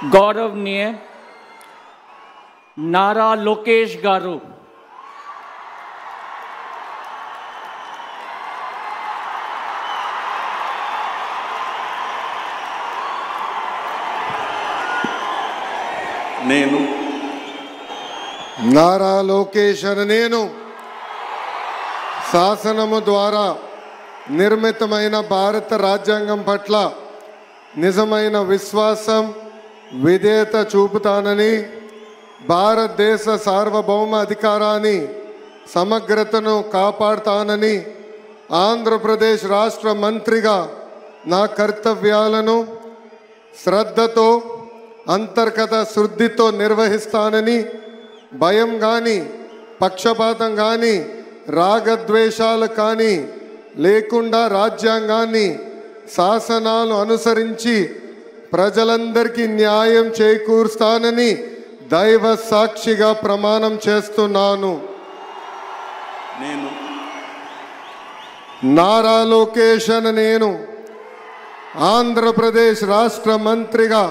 गौरवनीय नारा लोकेश गारू, నేను నారా లోకేష్ అనే నేను శాసనము ద్వారా నిర్మితమైన భారత రాజ్యాంగం పట్ల నిజమైన విశ్వాసం విధేయత చూపుతానని, భారతదేశ సార్వభౌమ అధికారాన్ని సమగ్రతను కాపాడుతానని, ఆంధ్రప్రదేశ్ రాష్ట్ర మంత్రిగా నా కర్తవ్యాలను శ్రద్ధతో అంతర్గత శుద్ధితో నిర్వహిస్తానని, భయం కానీ పక్షపాతం కానీ రాగద్వేషాలు కానీ లేకుండా రాజ్యాంగాన్ని శాసనాలు అనుసరించి ప్రజలందరికీ న్యాయం చేకూరుస్తానని దైవ సాక్షిగా ప్రమాణం చేస్తున్నాను. నేను నారా లోకేష్ అనే నేను ఆంధ్రప్రదేశ్ రాష్ట్ర మంత్రిగా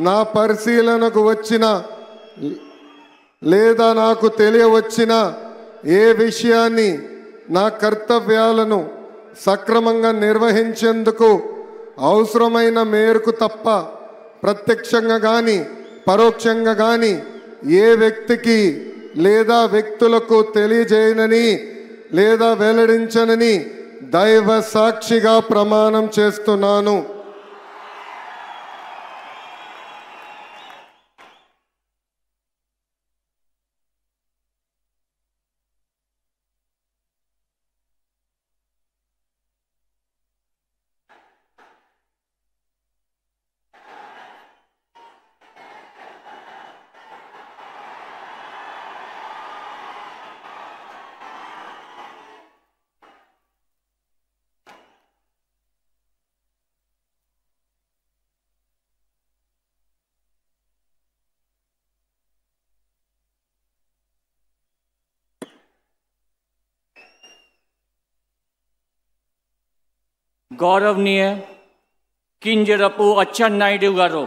నా పరిశీలనకు వచ్చిన లేదా నాకు తెలియవచ్చిన ఏ విషయాన్ని నా కర్తవ్యాలను సక్రమంగా నిర్వహించేందుకు అవసరమైన మేరకు తప్ప ప్రత్యక్షంగా కానీ పరోక్షంగా కానీ ఏ వ్యక్తికి లేదా వ్యక్తులకు తెలియజేయనని లేదా వెల్లడించనని దైవ సాక్షిగా ప్రమాణం చేస్తున్నాను. गौरवनीय किंजरपु अच्चन्नायुडु गारू,